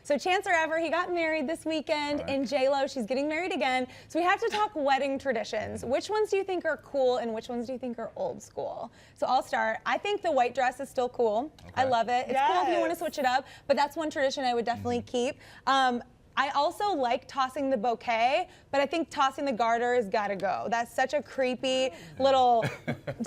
So Chance the Rapper, he got married this weekend, and J-Lo, she's getting married again. So we have to talk wedding traditions. Which ones do you think are cool, and which ones do you think are old school? So I'll start. I think the white dress is still cool. I love it. It's cool if you want to switch it up, but that's one tradition I would definitely keep. I also like tossing the bouquet, but I think tossing the garter has got to go. That's such a creepy little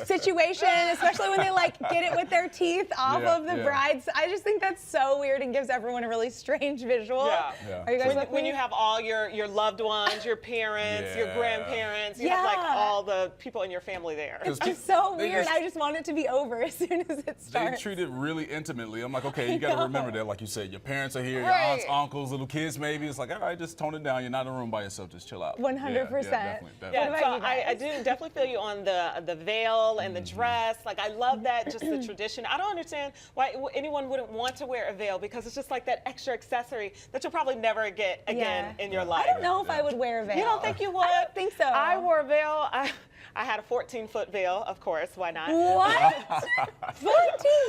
situation, especially when they like get it with their teeth off of the bride. I just think that's so weird and gives everyone a really strange visual. Are you guys when you have all your loved ones, your parents, your grandparents, you have like all the people in your family there. It's just so weird. I just want it to be over as soon as it starts. They treat it really intimately. I'm like, okay, you got to remember that, like you said, your parents are here, your aunts, uncles, little kids maybe. It's like, all right, just tone it down. You're not in a room by yourself. Just chill out. 100%. Definitely. Yeah, so I do definitely feel you on the veil and the dress. Like, I love that, just the tradition. I don't understand why anyone wouldn't want to wear a veil, because it's just like that extra accessory that you'll probably never get again in your life. I don't know if I would wear a veil. You don't think you would? I don't think so. I wore a veil. I had a 14-foot veil, of course. Why not? What? 14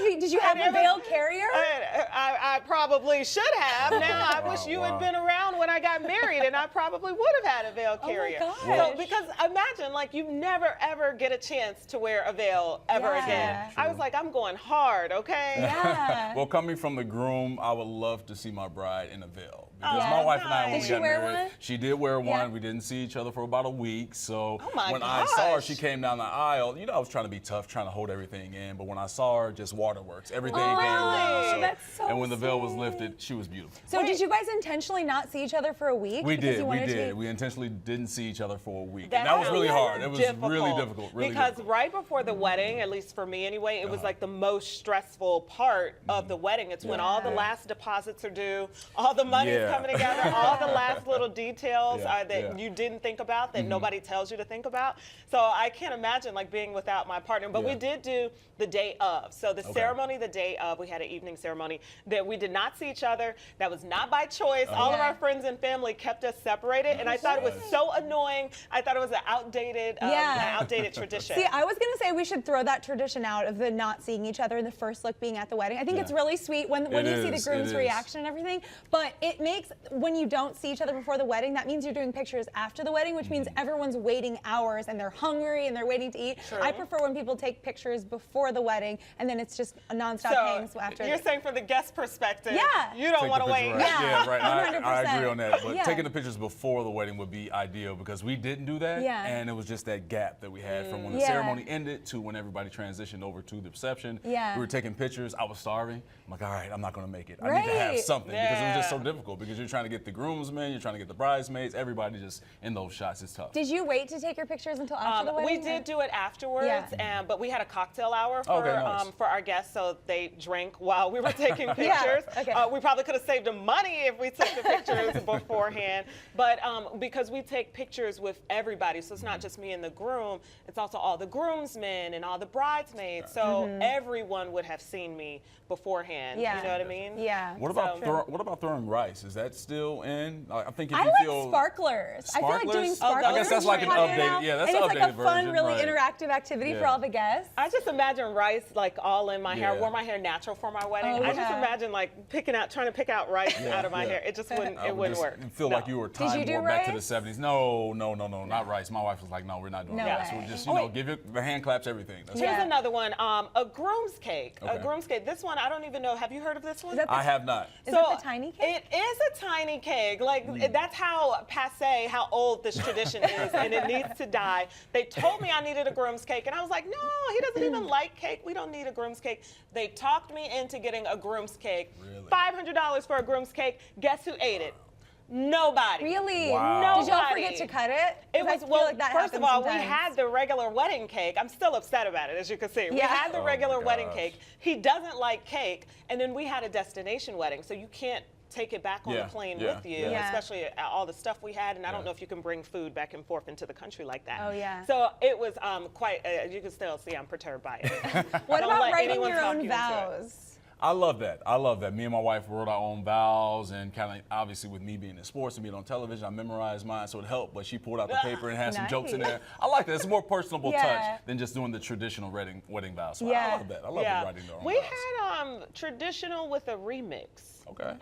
feet? Did you have a veil carrier? I probably should have. Now, I wish you had been around when I got married, and I probably would have had a veil carrier. Oh my gosh. So, because imagine, like, you never, ever get a chance to wear a veil ever again. I was like, I'm going hard, okay? Yeah. Well, coming from the groom, I would love to see my bride in a veil. Because my wife and I, when we got married, she did wear one. We didn't see each other for about a week. So when I saw her, she came down the aisle. You know, I was trying to be tough, trying to hold everything in. But when I saw her, just waterworks. Everything came down. So, that's so and when the veil was lifted, she was beautiful. So did you guys intentionally not see each other for a week? We did. We intentionally didn't see each other for a week. And that was really hard. It was really difficult. Because right before the wedding, at least for me anyway, it was like the most stressful part of the wedding. It's when all the last deposits are due, all the money's coming together, all the last little details that you didn't think about, that nobody tells you to think about. So I can't imagine like being without my partner. But we did do the day of. So the ceremony, the day of, we had an evening ceremony that we did not see each other. That was not by choice. All of our friends and family kept us separated, and I thought it was so annoying. I thought it was an outdated, tradition. See, I was gonna say we should throw that tradition out of the not seeing each other and the first look being at the wedding. I think it's really sweet when you see the groom's reaction and everything. But it makes, when you don't see each other before the wedding, that means you're doing pictures after the wedding, which means everyone's waiting hours and they're hungry and they're waiting to eat. I prefer when people take pictures before the wedding and then it's just a nonstop hangs after. You're saying from the guest perspective, you don't want to wait. Yeah, right. I agree on that. But taking the pictures before the wedding would be ideal, because we didn't do that, and it was just that gap that we had from when the ceremony ended to when everybody transitioned over to the reception. We were taking pictures. I was starving. I'm like, all right, I'm not going to make it. I need to have something, because it was just so difficult, because you're trying to get the groomsmen, you're trying to get the bridesmaids, everybody just in those shots. It's tough. Did you wait to take your pictures until after the wedding? We did do it afterwards, but we had a cocktail hour for our guests, so they drank while we were taking pictures. We probably could have saved them money if we took the pictures beforehand, but because we take pictures with everybody, so it's not just me and the groom, it's also all the groomsmen and all the bridesmaids, so everyone would have seen me beforehand. You know what I mean? What about throwing rice? Is that still in? I think if I you like feel sparklers. I feel like doing sparklers. I guess that's like an updated. Yeah, that's an updated version. And it's like a fun, really interactive activity for all the guests. I just imagine rice like all in my hair. I wore my hair natural for my wedding. I just imagine like trying to pick out rice out of my hair. It just wouldn't. It wouldn't work. You feel like you were time warped back to the 70s. No, not rice. My wife was like, no, we're not doing that. So we're just give it the hand claps, everything. Here's another one. A groom's cake. A groom's cake. This one I don't even know. Have you heard of this one? I have not. Is that the tiny cake? It is a tiny cake. Like that's how passe, how old this tradition is, and it needs to die. They told me I needed a groom's cake, and I was like, no, he doesn't even like cake. We don't need a groom's cake. They talked me into getting a groom's cake. Really? $500 for a groom's cake. Guess who ate it? Nobody. Really? Wow. Nobody. Did y'all forget to cut it? It was, first of all, we had the regular wedding cake. I'm still upset about it, as you can see. We had the regular wedding cake. He doesn't like cake. And then we had a destination wedding, so you can't take it back on the plane with you, especially all the stuff we had. And I don't know if you can bring food back and forth into the country like that. Oh, yeah. So it was quite, you can still see I'm perturbed by it. What about writing your own vows? I love that. I love that. Me and my wife wrote our own vows, and kind of obviously with me being in sports and being on television, I memorized mine, so it helped. But she pulled out the paper and had some jokes in there. I like that. It's a more personable touch than just doing the traditional wedding vows. So I love that. I love writing their own vows. We had traditional with a remix.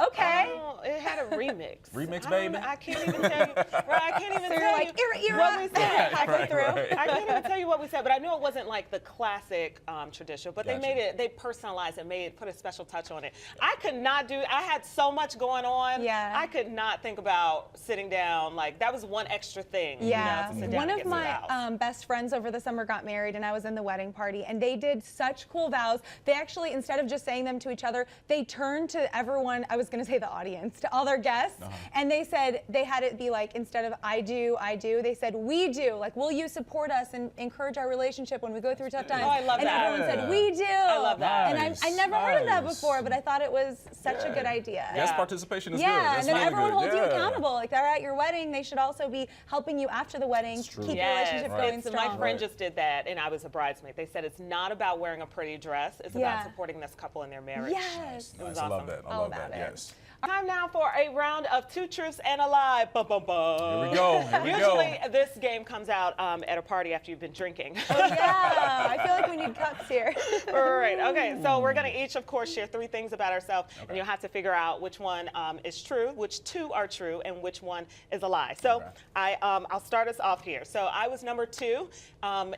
Okay. It remix. Remix, baby. I can't even tell you. Right, I can't even So you're tell like, you what we said. halfway through. I can't even tell you what we said, but I knew it wasn't like the classic tradition. But Gotcha. they personalized it, put a special touch on it. I could not I had so much going on. Yeah. I could not think about sitting down. Like, that was one extra thing. Yeah. You know, to sit down One and of get my best friends over the summer got married, and I was in the wedding party, and they did such cool vows. They actually, instead of just saying them to each other, they turned to everyone, I was going to say the audience, to all their guests, and they said, they had it be like, instead of I do, they said, we do. Like, will you support us and encourage our relationship when we go through tough times? Oh, I love and that. everyone said, we do. I love that. And I never heard of that before, but I thought it was such a good idea. Guest participation is good. Yeah, That's and then really everyone good. holds you accountable. Like, they're at your wedding, they should also be helping you after the wedding, keep your relationship going strong. My friend just did that, and I was a bridesmaid. They said it's not about wearing a pretty dress. It's about supporting this couple in their marriage. Yes. It was I awesome. love that. I love that. Yes. Time now for a round of two truths and a lie. Bum, bum, bum. Here we go. Here we go. Usually this game comes out at a party after you've been drinking. Oh, yeah, I feel like we need cups here. All right. Okay. So we're going to each, of course, share 3 things about ourselves, and you'll have to figure out which one is true, which 2 are true, and which one is a lie. So I'll start us off here. So I was number 2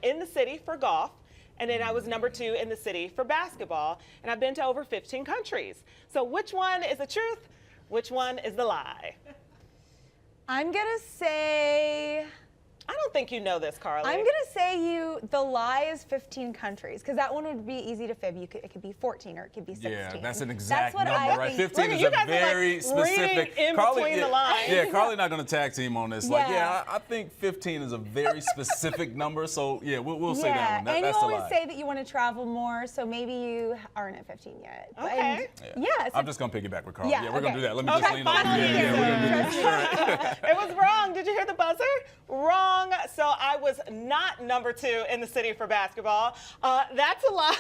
in the city for golf. And then I was number 2 in the city for basketball. And I've been to over 15 countries. So which one is the truth? Which one is the lie? I'm going to say... I don't think you know this, Carly. I'm going to say the lie is 15 countries, because that one would be easy to fib. It could be 14 or it could be 16. Yeah, that's an exact what number, I right? think. 15 is a very specific. In Carly, between the lines. Yeah, Carly and I are going to tag team on this. Like, Yeah. I think 15 is a very specific number. So, yeah, we'll say that one. And That's you the always lie. say that you want to travel more, so maybe you aren't at 15 yet. Okay. And, yeah. So I'm just going to piggyback with Carly. Yeah, Yeah, we're going to do that. Let me Okay, just lean on finally. you. Yeah, we're going to do this. It was wrong. Did you hear the buzzer? Wrong. So I was not number 2 in the city for basketball. That's a lie.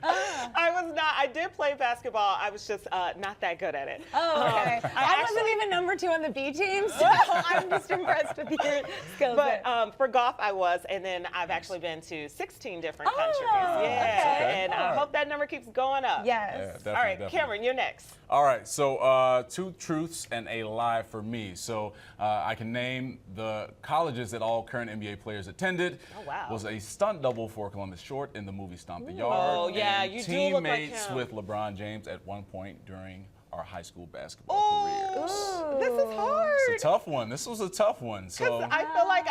I was not. I did play basketball. I was just not that good at it. Oh, okay. I wasn't even number 2 on the B team, so I'm just impressed with your skills. But for golf, I was, and then I've actually been to 16 different countries. Yeah, okay. and I hope that number keeps going up. Yes. Yeah, All right, definitely. Cameron, you're next. All right, so 2 truths and a lie for me. So I can name the colleges that all current NBA players attended. Oh, wow. Was a stunt double for Columbus Short in the movie Stomp the Yard. Oh, yeah, and you do look like teammates him. with LeBron James at one point during our high school basketball careers. This is hard. It's a tough one. This was a tough one. So I feel like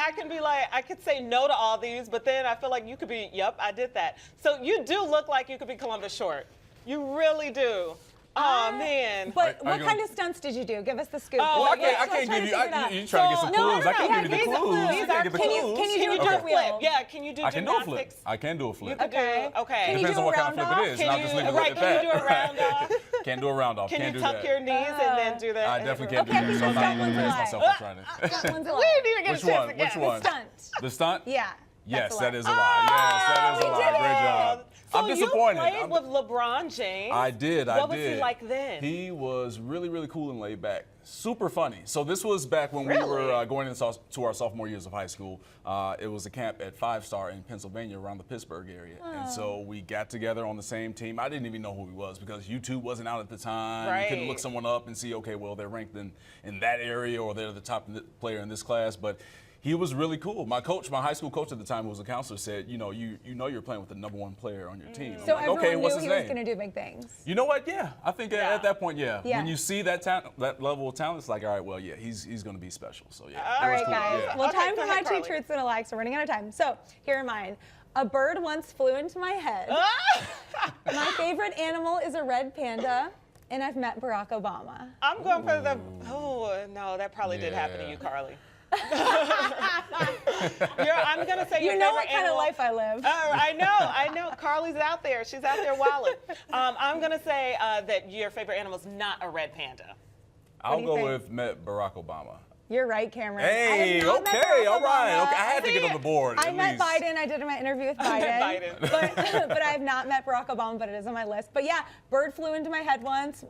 I could say no to all these, but then I feel like you could be, yep, I did that. So you do look like you could be Columbus Short. You really do. Oh, man. But Are what you kind gonna- of stunts did you do? Give us the scoop. Oh, I can't give you. You trying to get some clues? I can't give you the clues. These I can't get the can clues. can you Can you do Okay. a flip? Yeah, can you do I can do a flip. gymnastics? I can do a flip. You could Okay. do, okay. Can you Depends do on a what kind of round flip it off? is. Not just leave it Right, at can you that. do a round off? Can't do a round off. Can Can't you do tuck that. your knees and then do that? I definitely can't Okay, do he that. So I'm said not one's even a raise lie. myself for trying to. That one's a lie. We didn't even get Which a chance one? to guess. Which one? Stunt. The stunt? Yeah. Yes, that's a that lie. is a lie. Yes, that is a we lie. did Great it. job. So I'm disappointed. You played with LeBron James. I did. What was he like then? He was really, really cool and laid back. Super funny. So this was back when we were going into our sophomore years of high school. It was a camp at 5 Star in Pennsylvania around the Pittsburgh area. And so we got together on the same team. I didn't even know who he was because YouTube wasn't out at the time. Right. You couldn't look someone up and see, okay, well, they're ranked in that area or they're the top player in this class. But he was really cool. My coach, my high school coach at the time, who was a counselor, said, you know you're playing with the #1 player on your team. I'm So like, everyone okay, knew what's he his was name? going to do big things. You know what? Yeah, I think at that point, yeah. Yeah. When you see that level of talent, it's like, all right, well, yeah, he's going to be special. So yeah. All it was right, cool. guys. Yeah. Well, Okay, time go for my ahead, 2 Carly. truths and a lie. So we're running out of time. So here are mine. A bird once flew into my head. My favorite animal is a red panda, and I've met Barack Obama. I'm going for the. Oh no, that probably did happen to Yeah. you, Carly. I'm gonna say your You know favorite what kind animal. of life I live. I know. Carly's out there. She's out there wilding. I'm gonna say that your favorite animal is not a red panda. I'll do you go think? with met Barack Obama. You're right, Camron. Hey, okay, all right. Okay, I had to get on the board. I met Biden. I did my interview with Biden. But I have not met Barack Obama, but it is on my list. But yeah, bird flew into my head once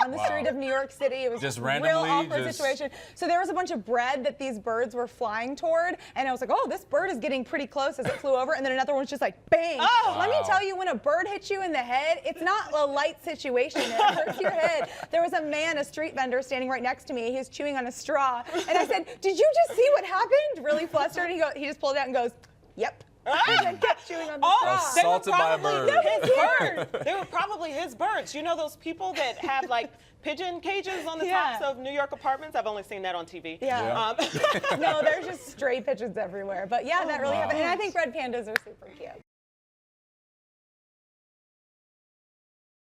on the street of New York City. It was just a randomly, real awkward situation. So there was a bunch of bread that these birds were flying toward, and I was like, oh, this bird is getting pretty close as it flew over, and then another one was just like, bang. Oh, Let me tell you, when a bird hits you in the head, it's not a light situation. It hurts your head. There was a man, a street vendor, standing right next to me. He was chewing on a straw, and I said, did you just see what happened? Really flustered. He just pulled it out and goes, yep. And kept chewing on the straw. Assaulted by a bird. His birds. They were probably his birds. You know those people that have like pigeon cages on the tops of New York apartments? I've only seen that on TV. Yeah. No, there's just stray pigeons everywhere. But yeah, that really happened. And I think red pandas are super cute.